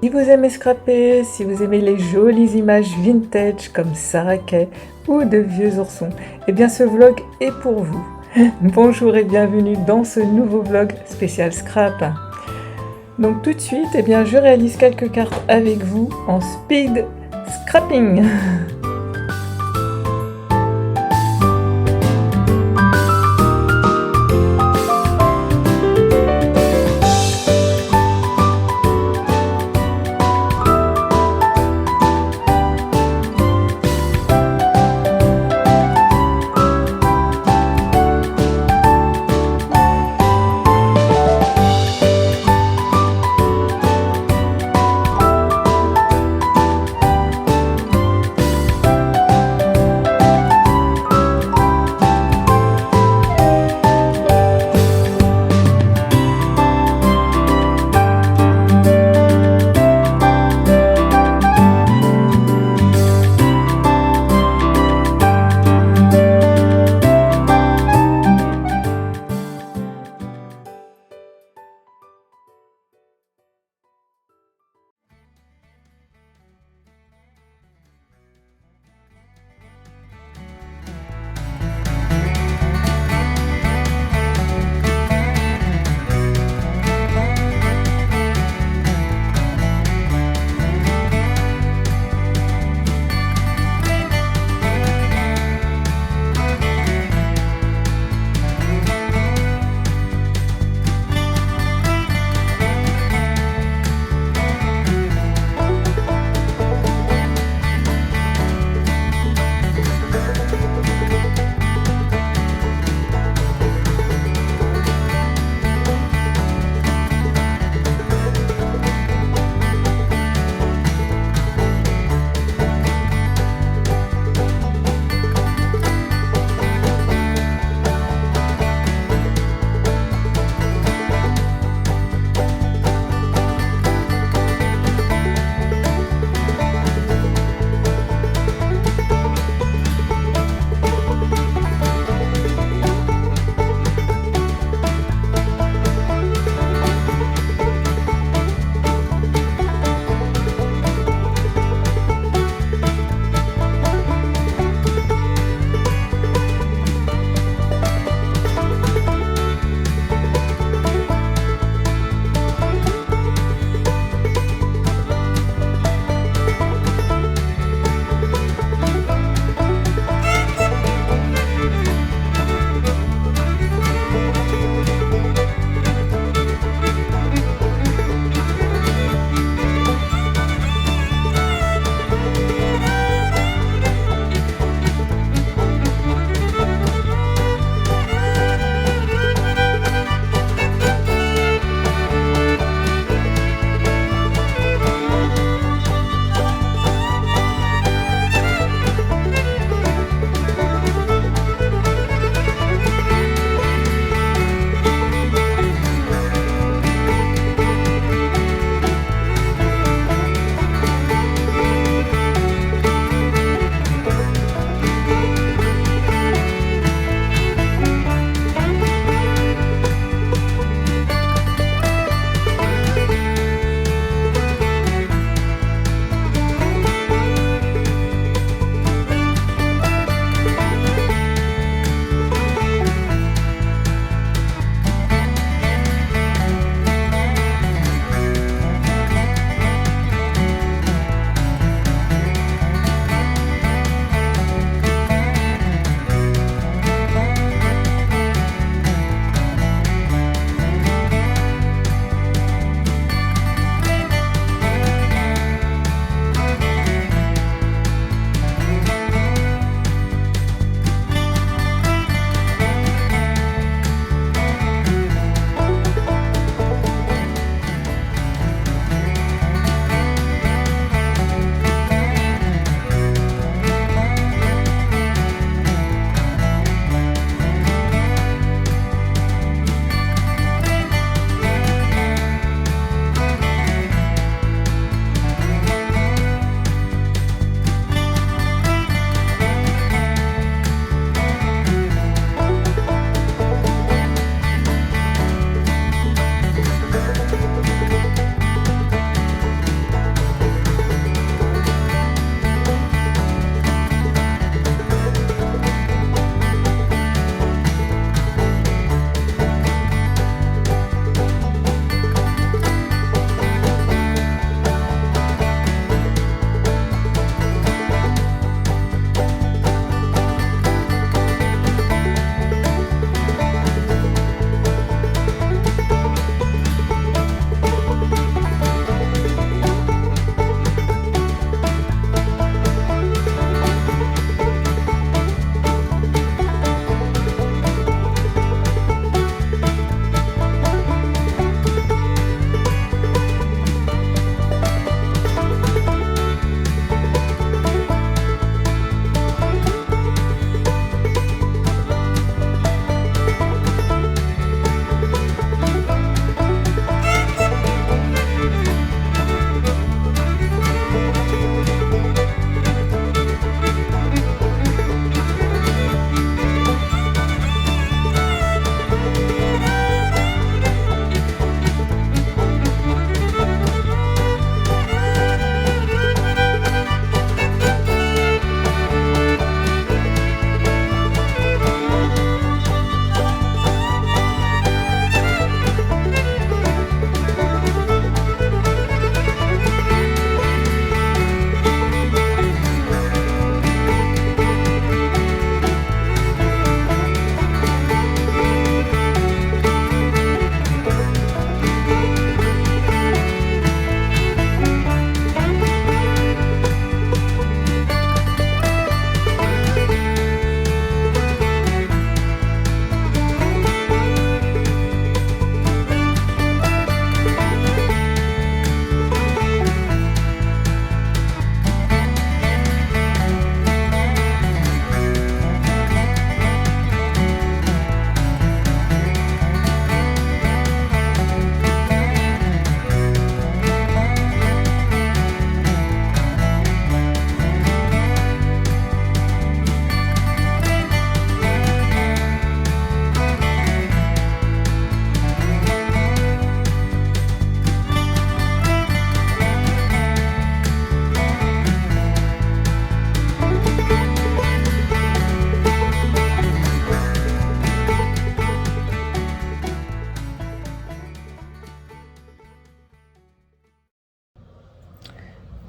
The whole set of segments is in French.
Si vous aimez scraper, si vous aimez les jolies images vintage comme Sarah Kay ou de vieux oursons, eh bien ce vlog est pour vous. Bonjour et bienvenue dans ce nouveau vlog spécial scrap. Donc tout de suite, eh bien je réalise quelques cartes avec vous en speed scrapping.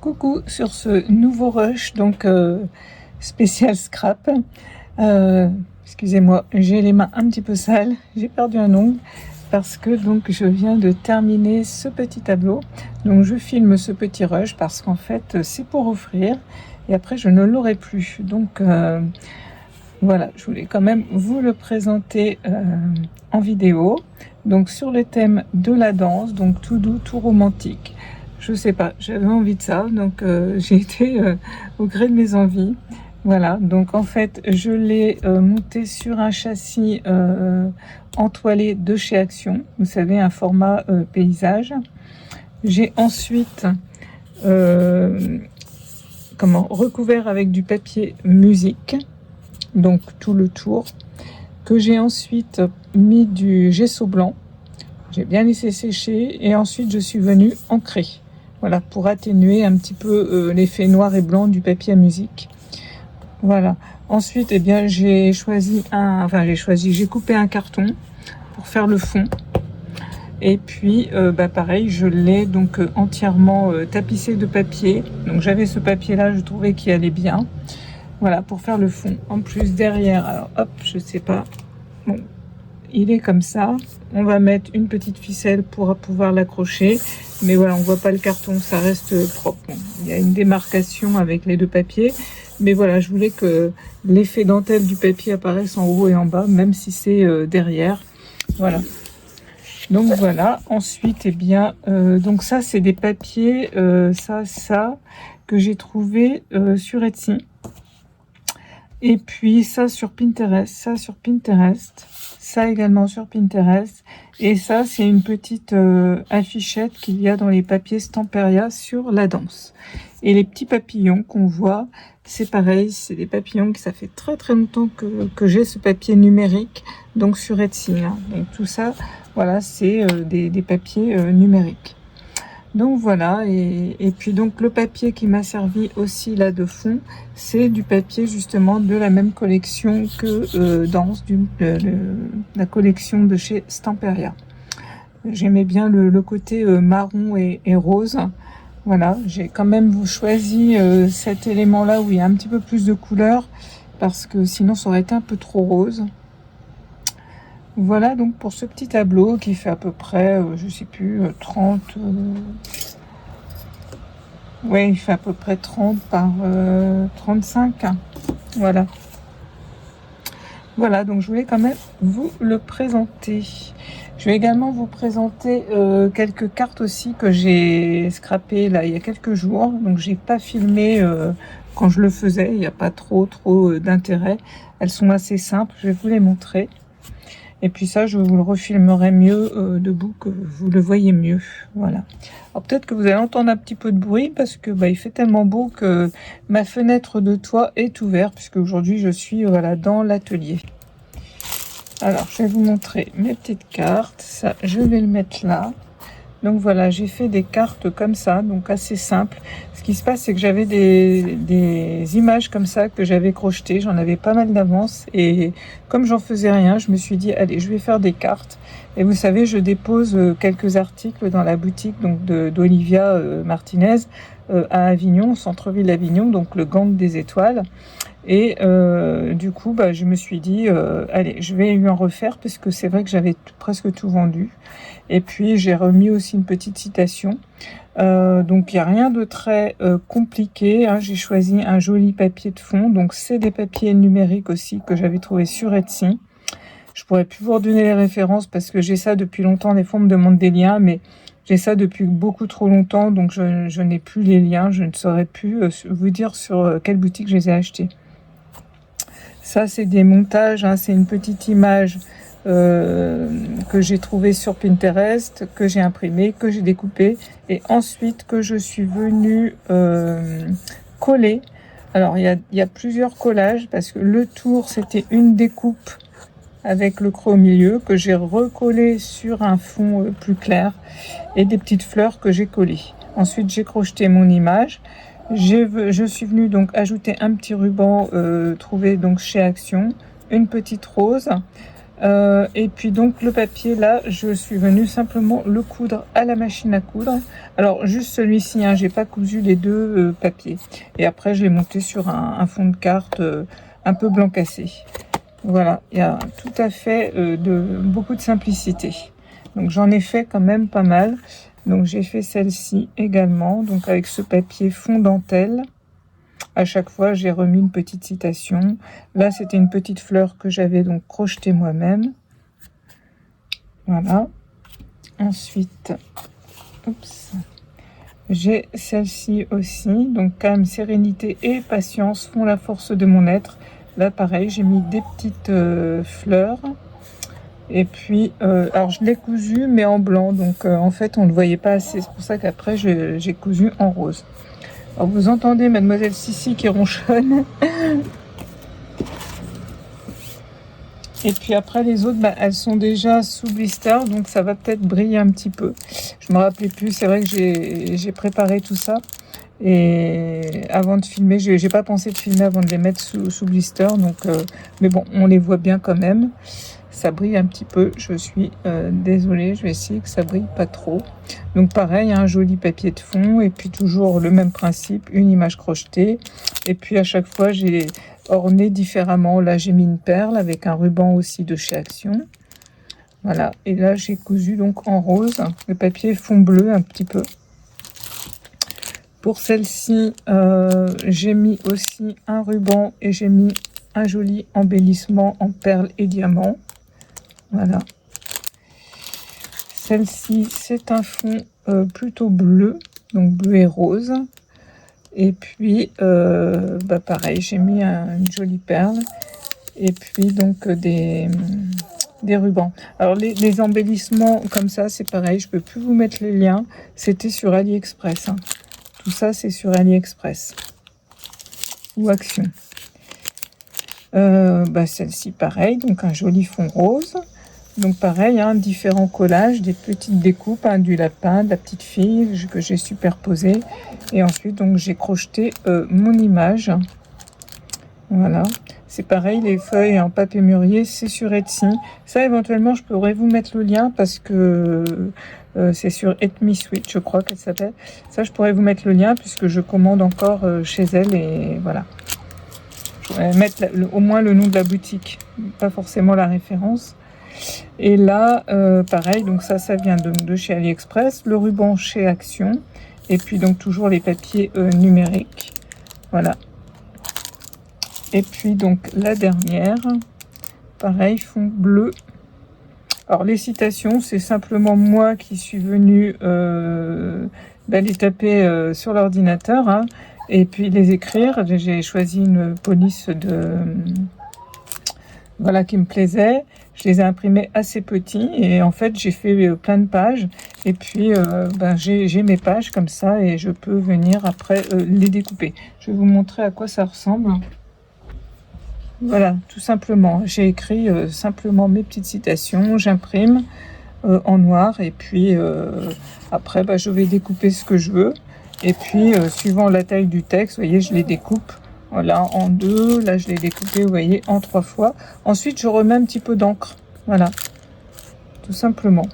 Coucou sur ce nouveau rush, donc spécial scrap. Excusez-moi, j'ai les mains un petit peu sales, j'ai perdu un ongle parce que donc je viens de terminer ce petit tableau. Donc je filme ce petit rush parce qu'en fait c'est pour offrir et après je ne l'aurai plus. Donc voilà, je voulais quand même vous le présenter en vidéo. Donc sur le thème de la danse, donc tout doux, tout romantique. Je sais pas, j'avais envie de ça, donc j'ai été au gré de mes envies. Voilà, donc en fait, je l'ai monté sur un châssis entoilé de chez Action. Vous savez, un format paysage. J'ai ensuite recouvert avec du papier musique, donc tout le tour, que j'ai ensuite mis du gesso blanc. J'ai bien laissé sécher et ensuite je suis venue ancrer. Voilà, pour atténuer un petit peu l'effet noir et blanc du papier à musique. Voilà. Ensuite, eh bien, j'ai coupé un carton pour faire le fond. Et puis, pareil, je l'ai donc entièrement tapissé de papier. Donc, j'avais ce papier-là, je trouvais qu'il allait bien. Voilà, pour faire le fond. En plus, derrière, alors hop, je sais pas. Bon, il est comme ça. On va mettre une petite ficelle pour pouvoir l'accrocher. Mais voilà, on voit pas le carton, ça reste propre. Bon, il y a une démarcation avec les deux papiers. Mais voilà, je voulais que l'effet dentelle du papier apparaisse en haut et en bas, même si c'est derrière. Voilà. Donc voilà. Ensuite, eh bien, donc ça, c'est des papiers, ça, que j'ai trouvé sur Etsy. Et puis ça sur Pinterest, ça également sur Pinterest. Et ça, c'est une petite affichette qu'il y a dans les papiers Stamperia sur la danse. Et les petits papillons qu'on voit, c'est pareil, c'est des papillons que ça fait très très longtemps que j'ai ce papier numérique, donc sur Etsy. Hein. Donc tout ça, voilà, c'est des papiers numériques. Donc voilà, et puis donc le papier qui m'a servi aussi là de fond, c'est du papier justement de la même collection que Danse, la collection de chez Stamperia. J'aimais bien le côté marron et rose. Voilà, j'ai quand même choisi cet élément-là où il y a un petit peu plus de couleur, parce que sinon ça aurait été un peu trop rose. Voilà donc pour ce petit tableau qui fait à peu près, je sais plus, 30... ouais, il fait à peu près 30 par 35. Voilà. Voilà, donc je voulais quand même vous le présenter. Je vais également vous présenter quelques cartes aussi que j'ai scrappées là il y a quelques jours. Donc j'ai pas filmé quand je le faisais, il n'y a pas trop d'intérêt. Elles sont assez simples, je vais vous les montrer. Et puis ça, je vous le refilmerai mieux debout, que vous le voyez mieux. Voilà. Alors peut-être que vous allez entendre un petit peu de bruit parce que il fait tellement beau que ma fenêtre de toit est ouverte, puisque aujourd'hui je suis dans l'atelier. Alors je vais vous montrer mes petites cartes. Ça, je vais le mettre là. Donc voilà, j'ai fait des cartes comme ça, donc assez simples. Ce qui se passe, c'est que j'avais des images comme ça que j'avais crochetées. J'en avais pas mal d'avance. Et comme j'en faisais rien, je me suis dit, allez, je vais faire des cartes. Et vous savez, je dépose quelques articles dans la boutique donc d'Olivia Martinez à Avignon, au centre-ville d'Avignon, donc le Gang des étoiles. Et du coup, je me suis dit, allez, je vais lui en refaire, parce que c'est vrai que j'avais presque tout vendu. Et puis, j'ai remis aussi une petite citation. Donc, il n'y a rien de très compliqué. Hein. J'ai choisi un joli papier de fond. Donc, c'est des papiers numériques aussi que j'avais trouvé sur Etsy. Je pourrais plus vous redonner les références parce que j'ai ça depuis longtemps. Des fois, on me demande des liens, mais j'ai ça depuis beaucoup trop longtemps. Donc, je n'ai plus les liens. Je ne saurais plus vous dire sur quelle boutique je les ai achetés. Ça, c'est des montages, hein, c'est une petite image que j'ai trouvée sur Pinterest, que j'ai imprimée, que j'ai découpée, et ensuite que je suis venue coller. Alors, il y a plusieurs collages, parce que le tour, c'était une découpe avec le creux au milieu, que j'ai recollé sur un fond plus clair, et des petites fleurs que j'ai collées. Ensuite, j'ai crocheté mon image. Je suis venue donc ajouter un petit ruban trouvé donc chez Action, une petite rose, Et puis donc le papier là, je suis venue simplement le coudre à la machine à coudre. Alors juste celui-ci, hein, j'ai pas cousu les deux papiers. Et après je l'ai monté sur un fond de carte un peu blanc cassé. Voilà, il y a tout à fait beaucoup de simplicité. Donc j'en ai fait quand même pas mal. Donc j'ai fait celle-ci également, donc avec ce papier fond dentelle. À chaque fois, j'ai remis une petite citation. Là, c'était une petite fleur que j'avais donc crochetée moi-même. Voilà. Ensuite, oups, j'ai celle-ci aussi. Donc, calme, sérénité et patience font la force de mon être. Là, pareil, j'ai mis des petites fleurs. Et puis, alors je l'ai cousu, mais en blanc. Donc, en fait, on ne le voyait pas assez. C'est pour ça qu'après, j'ai cousu en rose. Alors vous entendez mademoiselle Sissi qui ronchonne. Et puis après les autres, elles sont déjà sous blister, donc ça va peut-être briller un petit peu. Je me rappelais plus, c'est vrai que j'ai préparé tout ça. Et avant de filmer, j'ai pas pensé de filmer avant de les mettre sous blister. Donc, mais bon, on les voit bien quand même. Ça brille un petit peu, je suis désolée, je vais essayer que ça brille pas trop. Donc pareil, un joli papier de fond et puis toujours le même principe, une image crochetée. Et puis à chaque fois, j'ai orné différemment. Là, j'ai mis une perle avec un ruban aussi de chez Action. Voilà, et là, j'ai cousu donc en rose, le papier fond bleu un petit peu. Pour celle-ci, j'ai mis aussi un ruban et j'ai mis un joli embellissement en perles et diamants. Voilà. Celle-ci, c'est un fond plutôt bleu, donc bleu et rose. Et puis, pareil, j'ai mis une jolie perle. Et puis, donc, des rubans. Alors, les embellissements comme ça, c'est pareil. Je peux plus vous mettre les liens. C'était sur AliExpress. Hein. Tout ça, c'est sur AliExpress. Ou Action. Celle-ci, pareil. Donc, un joli fond rose. Donc pareil, hein, différents collages, des petites découpes, hein, du lapin, de la petite fille que j'ai superposé. Et ensuite, donc j'ai crocheté mon image. Voilà. C'est pareil, les feuilles en papier mûrier, c'est sur Etsy. Ça, éventuellement, je pourrais vous mettre le lien parce que c'est sur It Me Sweet, je crois qu'elle s'appelle. Ça, je pourrais vous mettre le lien puisque je commande encore chez elle et voilà. Je pourrais mettre au moins le nom de la boutique, pas forcément la référence. Et là, pareil, donc ça vient de chez AliExpress, le ruban chez Action, et puis donc toujours les papiers numériques, voilà. Et puis donc la dernière, pareil, fond bleu. Alors les citations, c'est simplement moi qui suis venue les taper sur l'ordinateur, hein, et puis les écrire. J'ai choisi une police voilà, qui me plaisait. Je les ai imprimés assez petits et en fait j'ai fait plein de pages et puis j'ai mes pages comme ça et je peux venir après les découper. Je vais vous montrer à quoi ça ressemble. Voilà, tout simplement. J'ai écrit simplement mes petites citations, j'imprime en noir et puis après je vais découper ce que je veux et puis suivant la taille du texte, vous voyez, je les découpe. Voilà, en deux. Là, je l'ai découpé, vous voyez, en 3 fois. Ensuite, je remets un petit peu d'encre. Voilà, tout simplement.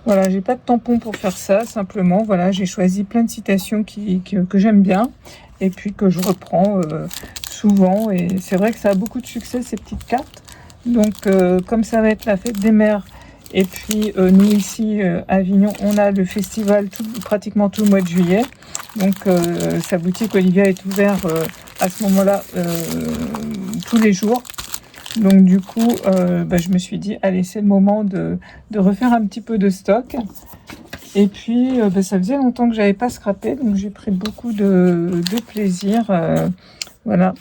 Voilà, j'ai pas de tampon pour faire ça. Simplement, voilà, j'ai choisi plein de citations que j'aime bien et puis que je reprends souvent. Et c'est vrai que ça a beaucoup de succès, ces petites cartes. Donc, comme ça va être la fête des mères, et puis nous ici à Avignon, on a le festival pratiquement tout le mois de juillet. Donc, sa boutique Olivia est ouverte à ce moment-là tous les jours. Donc du coup, je me suis dit, allez, c'est le moment de refaire un petit peu de stock. Et puis, ça faisait longtemps que j'avais pas scrappé, donc j'ai pris beaucoup de plaisir, voilà,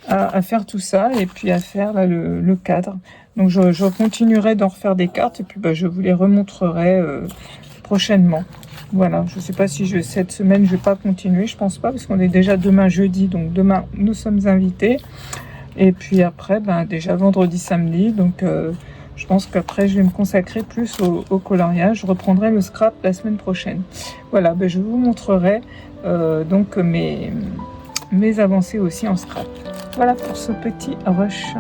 à faire tout ça et puis à faire là, le cadre. Donc je continuerai d'en refaire des cartes et puis je vous les remontrerai prochainement. Voilà, je ne sais pas si cette semaine je vais pas continuer, je pense pas parce qu'on est déjà demain jeudi, donc demain nous sommes invités. Et puis après, déjà vendredi, samedi, donc je pense qu'après je vais me consacrer plus au coloriage. Je reprendrai le scrap la semaine prochaine. Voilà, je vous montrerai donc mes avancées aussi en scrap. Voilà pour ce petit rush.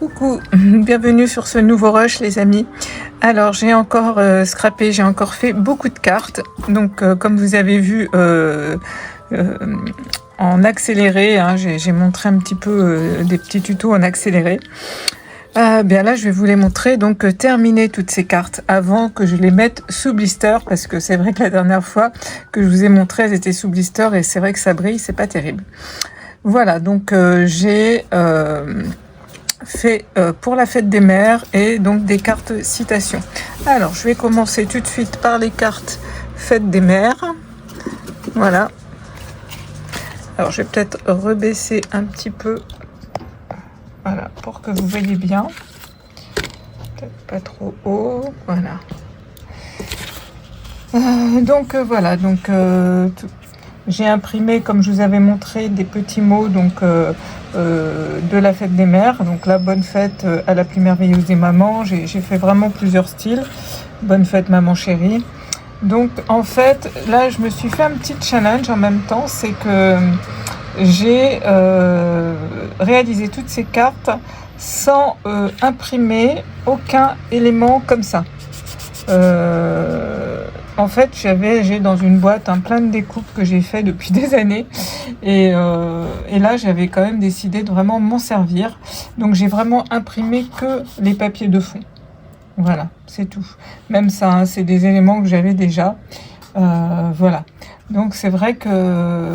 Coucou, bienvenue sur ce nouveau rush les amis. Alors j'ai encore scrappé, j'ai encore fait beaucoup de cartes. Donc comme vous avez vu en accéléré, hein, j'ai montré un petit peu des petits tutos en accéléré. Bien là je vais vous les montrer, donc terminer toutes ces cartes avant que je les mette sous blister, parce que c'est vrai que la dernière fois que je vous ai montré elles étaient sous blister et c'est vrai que ça brille, c'est pas terrible. Voilà, donc j'ai fait pour la fête des mères et donc des cartes citations. Alors je vais commencer tout de suite par les cartes fête des mères. Voilà. Alors je vais peut-être rebaisser un petit peu, voilà, pour que vous voyez bien. Peut-être pas trop haut, voilà. Donc voilà, donc j'ai imprimé, comme je vous avais montré, des petits mots donc de la fête des mères. Donc la bonne fête à la plus merveilleuse des mamans. J'ai fait vraiment plusieurs styles. Bonne fête maman chérie. Donc en fait, là je me suis fait un petit challenge en même temps. C'est que j'ai réalisé toutes ces cartes sans imprimer aucun élément comme ça. En fait, j'ai dans une boîte plein de découpes que j'ai fait depuis des années et là j'avais quand même décidé de vraiment m'en servir. Donc j'ai vraiment imprimé que les papiers de fond. Voilà, c'est tout. Même ça, hein, c'est des éléments que j'avais déjà. Voilà. Donc c'est vrai que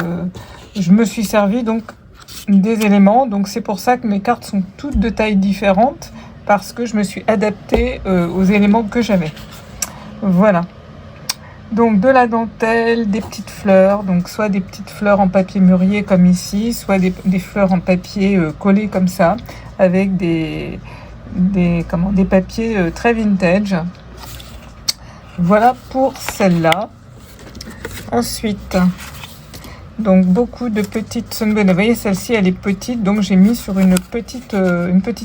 je me suis servi donc des éléments. Donc c'est pour ça que mes cartes sont toutes de tailles différentes, parce que je me suis adaptée aux éléments que j'avais. Voilà. Donc de la dentelle, des petites fleurs, donc soit des petites fleurs en papier mûrier comme ici, soit des fleurs en papier collé comme ça, avec des papiers très vintage. Voilà pour celle-là. Ensuite, donc beaucoup de petites sunburn. Vous voyez, celle-ci elle est petite, donc j'ai mis sur une petite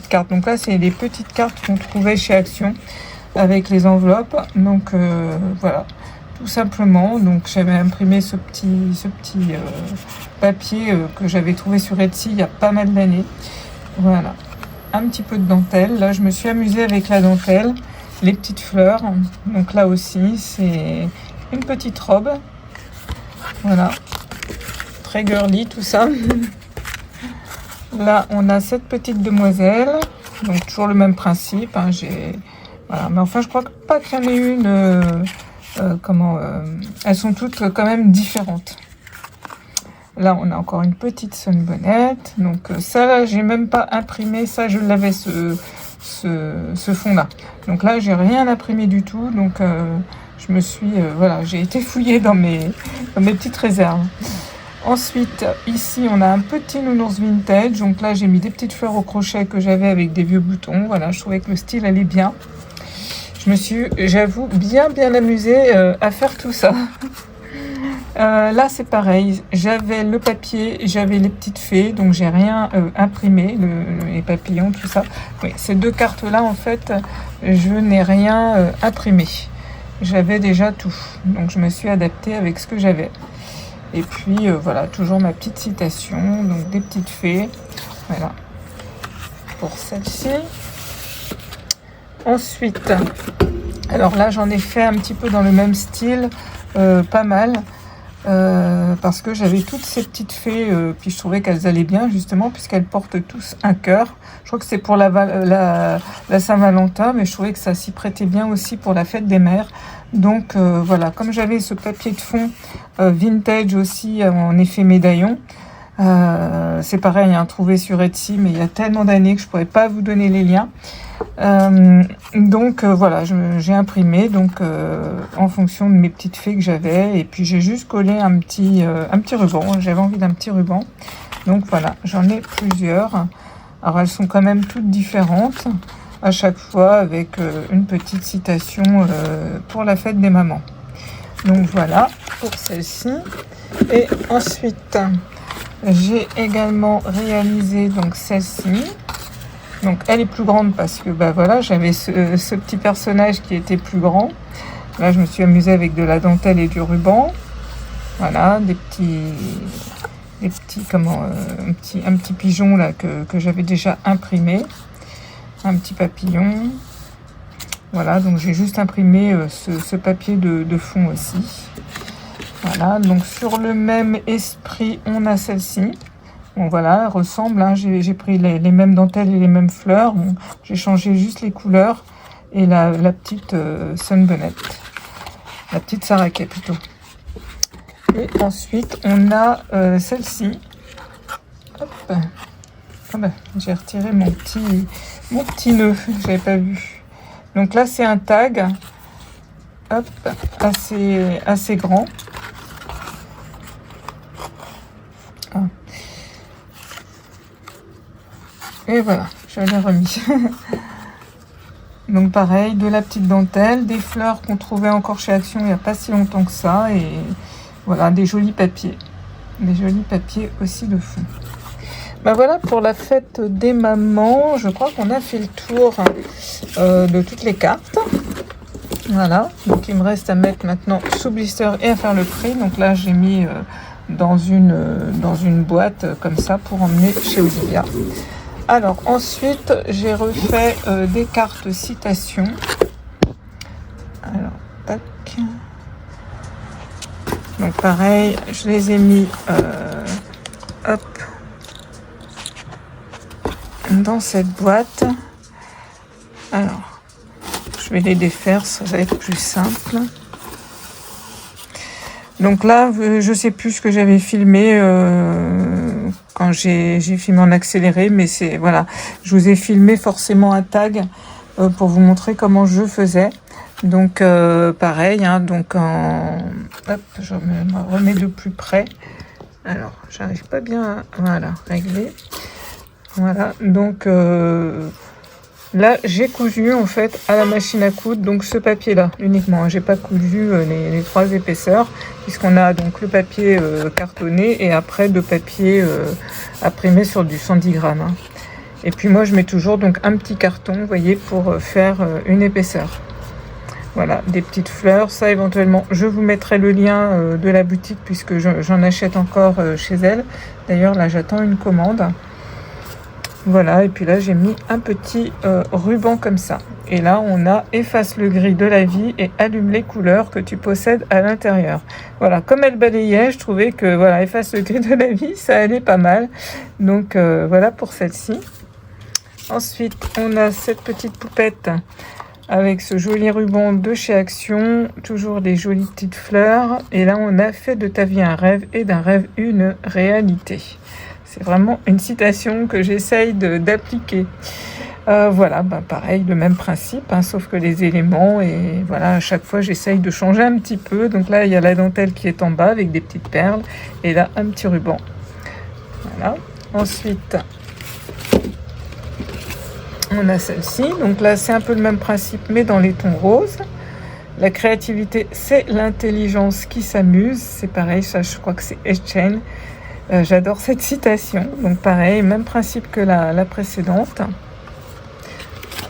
carte. Donc là c'est les petites cartes qu'on trouvait chez Action avec les enveloppes. Donc voilà, tout simplement. Donc j'avais imprimé ce petit papier que j'avais trouvé sur Etsy il y a pas mal d'années. Voilà, un petit peu de dentelle. Là je me suis amusée avec la dentelle, les petites fleurs. Donc là aussi c'est une petite robe. Voilà, très girly tout ça. Là on a cette petite demoiselle, donc toujours le même principe, hein, voilà. Mais enfin je crois pas qu'il y en ait une elles sont toutes quand même différentes. Là on a encore une petite sunbonnette, donc ça là j'ai même pas imprimé, ça je l'avais ce fond là, donc là j'ai rien imprimé du tout. Donc je me suis voilà, j'ai été fouillée dans mes petites réserves. Ensuite ici on a un petit nounours vintage, donc là j'ai mis des petites fleurs au crochet que j'avais avec des vieux boutons. Voilà, je trouvais que le style allait bien. Je me suis, j'avoue, bien amusée à faire tout ça. Là c'est pareil, j'avais le papier, j'avais les petites fées, donc j'ai rien imprimé, les papillons, tout ça. Oui, ces deux cartes là en fait je n'ai rien imprimé, j'avais déjà tout, donc je me suis adaptée avec ce que j'avais. Et puis voilà, toujours ma petite citation, donc des petites fées. Voilà pour celle-ci. Ensuite, alors là j'en ai fait un petit peu dans le même style, pas mal, parce que j'avais toutes ces petites fées, puis je trouvais qu'elles allaient bien justement puisqu'elles portent tous un cœur. Je crois que c'est pour la Saint-Valentin, mais je trouvais que ça s'y prêtait bien aussi pour la fête des mères. Donc voilà, comme j'avais ce papier de fond vintage aussi en effet médaillon, c'est pareil, hein, trouvé sur Etsy, mais il y a tellement d'années que je pourrais pas vous donner les liens. Donc voilà, j'ai imprimé donc en fonction de mes petites fées que j'avais, et puis j'ai juste collé un petit ruban. J'avais envie d'un petit ruban, donc voilà, j'en ai plusieurs. Alors elles sont quand même toutes différentes à chaque fois, avec une petite citation pour la fête des mamans. Donc voilà pour celle-ci. Et ensuite j'ai également réalisé donc celle-ci. Donc elle est plus grande parce que bah voilà, j'avais ce petit personnage qui était plus grand. Là je me suis amusée avec de la dentelle et du ruban. Voilà, un petit pigeon là que j'avais déjà imprimé. un petit papillon. Voilà, donc j'ai juste imprimé ce papier de fond aussi. Voilà, donc sur le même esprit, on a celle-ci. Bon voilà, elle ressemble, hein, j'ai pris les mêmes dentelles et les mêmes fleurs. Bon, j'ai changé juste les couleurs et la petite sunbonnet, la petite Sarah-Kay plutôt. Et ensuite, on a celle-ci. Hop. Ah ben, j'ai retiré mon petit nœud, j'avais pas vu. Donc là, c'est un tag, hop, assez grand. Ah. Et voilà, je l'ai remis. Donc pareil, de la petite dentelle, des fleurs qu'on trouvait encore chez Action il n'y a pas si longtemps que ça. Et voilà, des jolis papiers. Des jolis papiers aussi de fond. Ben voilà pour la fête des mamans. Je crois qu'on a fait le tour de toutes les cartes. Voilà, donc il me reste à mettre maintenant sous blister et à faire le prix. Donc là, j'ai mis dans une boîte comme ça pour emmener chez Olivia. Alors ensuite, j'ai refait des cartes citations. Alors, tac. Donc pareil, je les ai mis hop, dans cette boîte. Alors, je vais les défaire, ça va être plus simple. Donc là, je sais plus ce que j'avais filmé quand j'ai filmé en accéléré, mais c'est voilà, je vous ai filmé forcément un tag pour vous montrer comment je faisais. Donc pareil, hein, donc hop, je me remets de plus près. Alors, j'arrive pas bien à voilà, régler. Voilà, donc là, j'ai cousu en fait à la machine à coudre, donc ce papier-là uniquement. J'ai pas cousu les 3 épaisseurs, puisqu'on a donc le papier cartonné et après le papier imprimé sur du 110 grammes. Hein. Et puis moi, je mets toujours donc un petit carton, vous voyez, pour faire une épaisseur. Voilà, des petites fleurs. Ça, éventuellement, je vous mettrai le lien de la boutique, puisque j'en achète encore chez elle. D'ailleurs, là, j'attends une commande. Voilà, et puis là j'ai mis un petit ruban comme ça. Et là on a efface le gris de la vie et allume les couleurs que tu possèdes à l'intérieur. Voilà, comme elle balayait, je trouvais que voilà, efface le gris de la vie, ça allait pas mal. Donc voilà pour celle-ci. Ensuite, on a cette petite poupette avec ce joli ruban de chez Action, toujours des jolies petites fleurs. Et là on a fait de ta vie un rêve et d'un rêve une réalité. C'est vraiment une citation que j'essaye d'appliquer. Voilà, ben pareil, le même principe, hein, sauf que les éléments, et voilà, à chaque fois j'essaye de changer un petit peu. Donc là, il y a la dentelle qui est en bas avec des petites perles, et là, un petit ruban. Voilà. Ensuite, on a celle-ci. Donc là, c'est un peu le même principe, mais dans les tons roses. La créativité, c'est l'intelligence qui s'amuse. C'est pareil, ça, je crois que c'est Etienne. J'adore cette citation. Donc pareil, même principe que la précédente.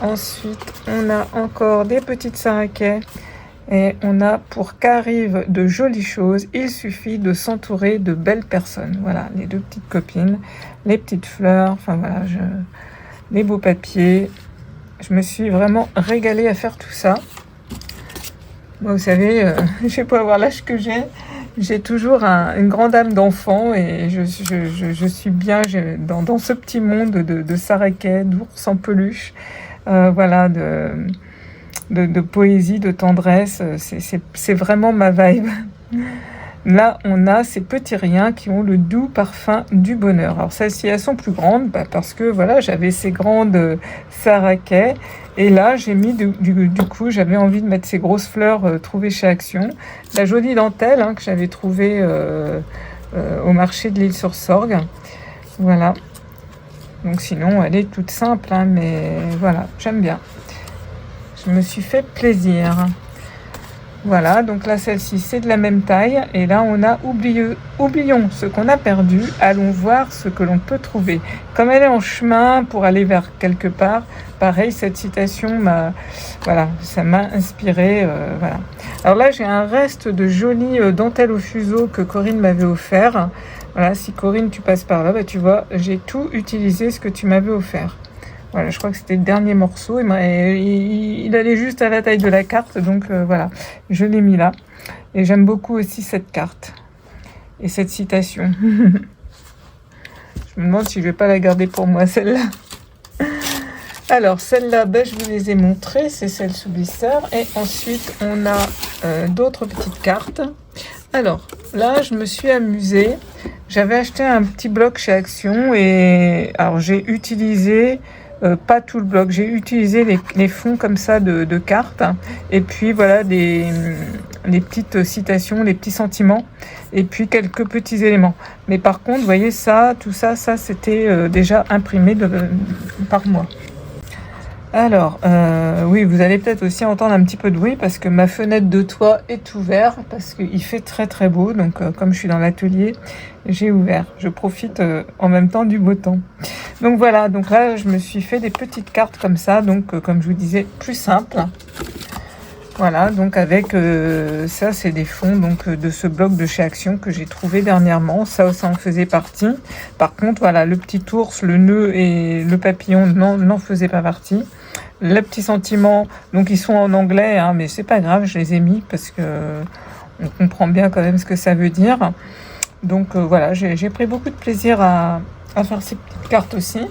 Ensuite, on a encore des petites Sarah-Kay. Et on a pour qu'arrivent de jolies choses, il suffit de s'entourer de belles personnes. Voilà, les 2 petites copines, les petites fleurs, enfin voilà, les beaux papiers. Je me suis vraiment régalée à faire tout ça. Moi, vous savez, je vais pas avoir l'âge que j'ai toujours une grande âme d'enfant et je suis bien dans ce petit monde de Sarah-Kay, d'ours en peluche, voilà, de poésie, de tendresse. C'est vraiment ma vibe. Là, on a ces petits riens qui ont le doux parfum du bonheur. Alors celles-ci, elles sont plus grandes parce que voilà, j'avais ces grandes Sarah-Kay. Et là, j'ai mis du coup, j'avais envie de mettre ces grosses fleurs trouvées chez Action. La jolie dentelle hein, que j'avais trouvée au marché de l'Île-sur-Sorgue. Voilà. Donc sinon, elle est toute simple, hein, mais voilà, j'aime bien. Je me suis fait plaisir. Voilà, donc là, celle-ci, c'est de la même taille. Et là, on a oublions ce qu'on a perdu, allons voir ce que l'on peut trouver. Comme elle est en chemin pour aller vers quelque part, pareil, cette citation ça m'a inspiré. Voilà. Alors là, j'ai un reste de jolie dentelle au fuseau que Corinne m'avait offert. Voilà, si Corinne, tu passes par là, tu vois, j'ai tout utilisé ce que tu m'avais offert. Voilà, je crois que c'était le dernier morceau. Il allait juste à la taille de la carte, donc voilà, je l'ai mis là. Et j'aime beaucoup aussi cette carte et cette citation. Je me demande si je vais pas la garder pour moi, celle-là. Alors, celle-là, ben, je vous les ai montrées, c'est celle sous blister. Et ensuite, on a d'autres petites cartes. Alors, là, je me suis amusée. J'avais acheté un petit bloc chez Action et alors j'ai utilisé, pas tout le bloc, j'ai utilisé les fonds comme ça de cartes. Et puis voilà, les petites citations, les petits sentiments. Et puis quelques petits éléments. Mais par contre, vous voyez ça, tout ça, ça c'était déjà imprimé par moi. Alors, oui, vous allez peut-être aussi entendre un petit peu de bruit parce que ma fenêtre de toit est ouverte parce qu'il fait très très beau. Donc, comme je suis dans l'atelier, j'ai ouvert. Je profite en même temps du beau temps. Donc voilà, donc là, je me suis fait des petites cartes comme ça. Donc, comme je vous disais, plus simple. Voilà, donc avec ça, c'est des fonds donc de ce bloc de chez Action que j'ai trouvé dernièrement. Ça en faisait partie. Par contre, voilà, le petit ours, le nœud et le papillon n'en faisaient pas partie. Les petits sentiments, donc ils sont en anglais, hein, mais c'est pas grave, je les ai mis parce que on comprend bien quand même ce que ça veut dire. Donc voilà, j'ai pris beaucoup de plaisir à faire ces petites cartes aussi.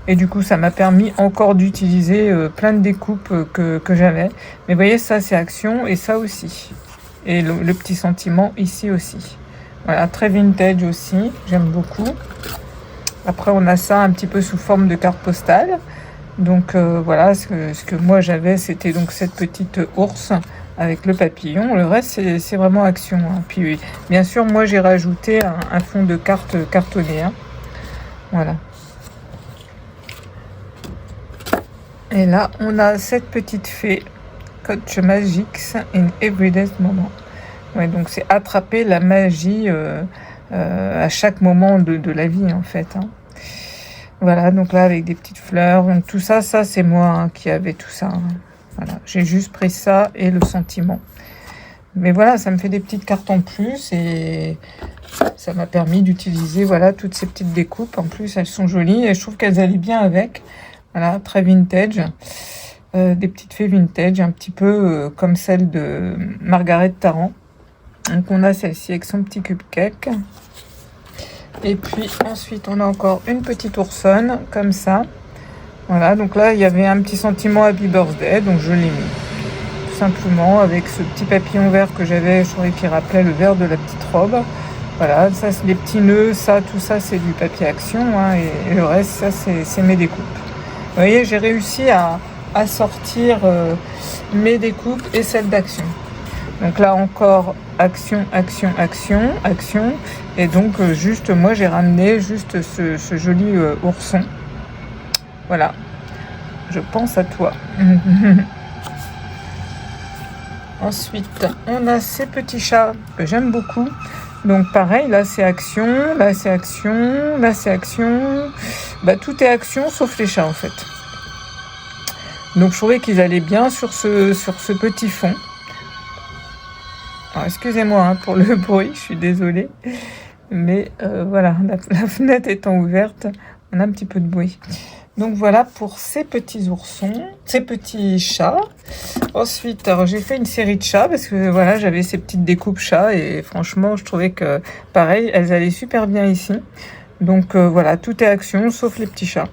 Et du coup, ça m'a permis encore d'utiliser plein de découpes que j'avais. Mais vous voyez, ça c'est Action et ça aussi. Et le petit sentiment ici aussi. Voilà, très vintage aussi, j'aime beaucoup. Après, on a ça un petit peu sous forme de carte postale. Donc voilà, ce que moi j'avais, c'était donc cette petite ours avec le papillon. Le reste, c'est vraiment Action. Hein. Puis bien sûr, moi j'ai rajouté un fond de carte cartonné. Hein. Voilà. Et là, on a cette petite fée, Coach Magics in Everyday Moment. Ouais, donc c'est attraper la magie à chaque moment de la vie en fait. Hein. Voilà, donc là avec des petites fleurs, donc tout ça, c'est moi hein, qui avait tout ça. Hein. Voilà, j'ai juste pris ça et le sentiment. Mais voilà, ça me fait des petites cartes en plus et ça m'a permis d'utiliser voilà toutes ces petites découpes. En plus, elles sont jolies et je trouve qu'elles allaient bien avec. Voilà, très vintage. Des petites fées vintage, un petit peu comme celle de Margaret Tarrant. Donc on a celle-ci avec son petit cupcake. Et puis ensuite on a encore une petite oursonne comme ça. Voilà, donc là il y avait un petit sentiment Happy Birthday, donc je l'ai mis. Tout simplement avec ce petit papillon vert que j'avais, je trouvais qu'il rappelait le vert de la petite robe. Voilà, ça c'est les petits nœuds, ça, tout ça c'est du papier Action. Hein, et le reste, ça c'est mes découpes. Vous voyez, j'ai réussi à sortir mes découpes et celles d'Action. Donc là encore, Action, Action, Action, Action. Et donc juste, moi j'ai ramené juste ce joli ourson. Voilà, je pense à toi. Ensuite, on a ces petits chats que j'aime beaucoup. Donc pareil, là c'est Action, là c'est Action, là c'est Action. Bah, tout est Action sauf les chats en fait. Donc je trouvais qu'ils allaient bien sur ce petit fond. Alors, excusez-moi hein, pour le bruit, je suis désolée. Mais voilà, la fenêtre étant ouverte, on a un petit peu de bruit. Donc voilà pour ces petits oursons, ces petits chats. Ensuite, alors j'ai fait une série de chats parce que voilà, j'avais ces petites découpes chats et franchement, je trouvais que pareil, elles allaient super bien ici. Donc voilà, tout est Action sauf les petits chats.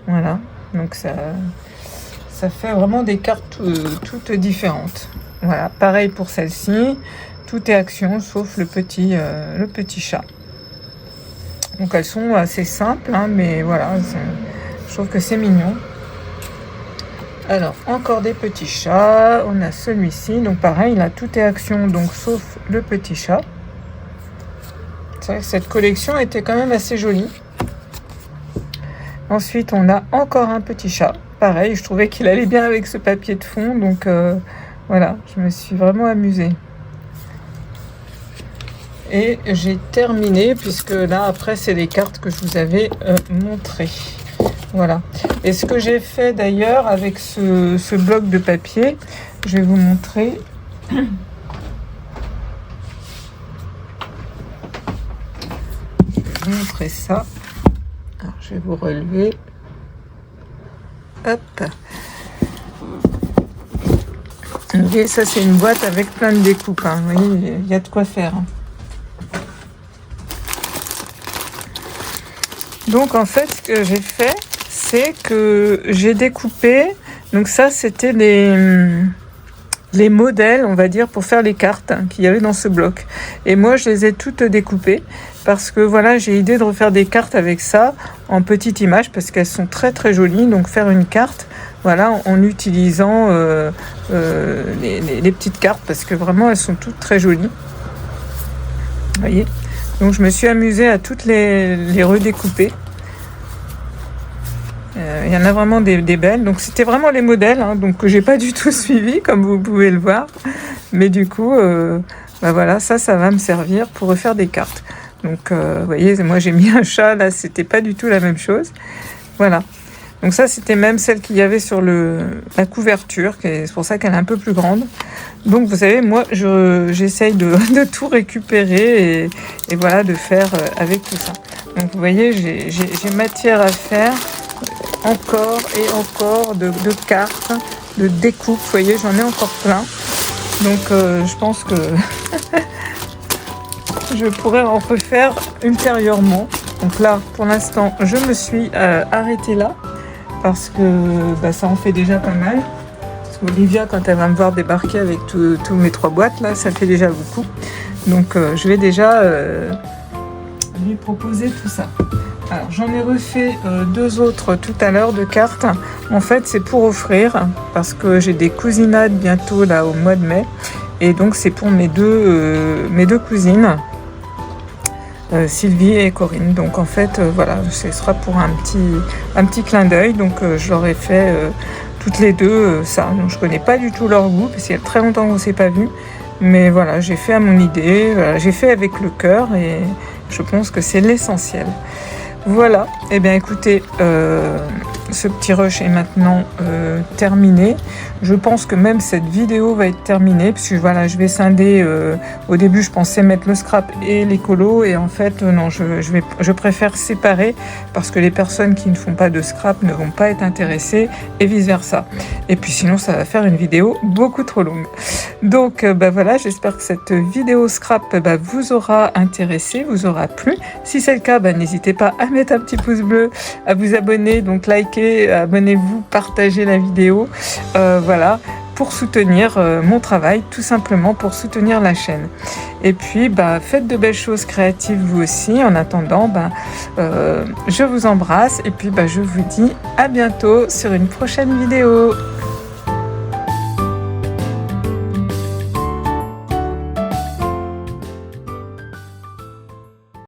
Voilà, donc ça fait vraiment des cartes toutes différentes. Voilà, pareil pour celle-ci, tout est Action sauf le petit chat. Donc elles sont assez simples, hein, mais voilà, je trouve que c'est mignon. Alors, encore des petits chats. On a celui-ci. Donc pareil, là, tout est Action, donc sauf le petit chat. C'est vrai que cette collection était quand même assez jolie. Ensuite, on a encore un petit chat. Pareil, je trouvais qu'il allait bien avec ce papier de fond. Donc voilà, je me suis vraiment amusée. Et j'ai terminé, puisque là, après, c'est les cartes que je vous avais montrées. Voilà. Et ce que j'ai fait d'ailleurs avec ce bloc de papier, je vais vous montrer. Je vais vous montrer ça. Alors, je vais vous relever. Hop. Et ça, c'est une boîte avec plein de découpes. Hein. Vous voyez, il y a de quoi faire. Hein. Donc, en fait, ce que j'ai fait, c'est que j'ai découpé. Donc, ça, c'était les modèles, on va dire, pour faire les cartes qu'il y avait dans ce bloc. Et moi, je les ai toutes découpées parce que voilà, j'ai idée de refaire des cartes avec ça en petites images parce qu'elles sont très très jolies. Donc, faire une carte, voilà, en utilisant les petites cartes parce que vraiment, elles sont toutes très jolies. Vous voyez ? Donc, je me suis amusée à toutes les redécouper. Il y en a vraiment des belles. Donc, c'était vraiment les modèles, hein, donc que j'ai pas du tout suivi, comme vous pouvez le voir. Mais du coup, voilà, ça va me servir pour refaire des cartes. Donc, vous voyez, moi, j'ai mis un chat. Là, c'était pas du tout la même chose. Voilà. Donc ça, c'était même celle qu'il y avait sur la couverture. C'est pour ça qu'elle est un peu plus grande. Donc, vous savez, moi, j'essaye de tout récupérer et voilà, de faire avec tout ça. Donc, vous voyez, j'ai matière à faire encore et encore de cartes, de découpes. Vous voyez, j'en ai encore plein. Donc, je pense que je pourrais en refaire ultérieurement. Donc là, pour l'instant, je me suis arrêtée là parce que ça en fait déjà pas mal. Parce qu'Olivia, quand elle va me voir débarquer avec tous mes 3 boîtes, là, ça fait déjà beaucoup. Donc, je vais déjà lui proposer tout ça. Alors, j'en ai refait 2 autres tout à l'heure de cartes. En fait, c'est pour offrir parce que j'ai des cousinades bientôt là au mois de mai. Et donc, c'est pour mes deux cousines, Sylvie et Corinne. Donc, en fait, voilà, ce sera pour un petit clin d'œil. Donc, je leur ai fait toutes les deux ça. Donc, je connais pas du tout leur goût parce qu'il y a très longtemps qu'on ne s'est pas vu. Mais voilà, j'ai fait à mon idée. Voilà, j'ai fait avec le cœur et je pense que c'est l'essentiel. Voilà, et bien écoutez, ce petit rush est maintenant terminé. Je pense que même cette vidéo va être terminée, puisque voilà, je vais scinder. Au début, je pensais mettre le scrap et les colos, et en fait, non, je préfère séparer, parce que les personnes qui ne font pas de scrap ne vont pas être intéressées, et vice-versa. Et puis sinon, ça va faire une vidéo beaucoup trop longue. Donc, voilà, j'espère que cette vidéo scrap vous aura intéressé, vous aura plu. Si c'est le cas, n'hésitez pas à mettre un petit pouce bleu, à vous abonner, donc likez, abonnez-vous, partagez la vidéo, voilà, pour soutenir mon travail, tout simplement pour soutenir la chaîne. Et puis, faites de belles choses créatives vous aussi. En attendant, je vous embrasse et puis je vous dis à bientôt sur une prochaine vidéo.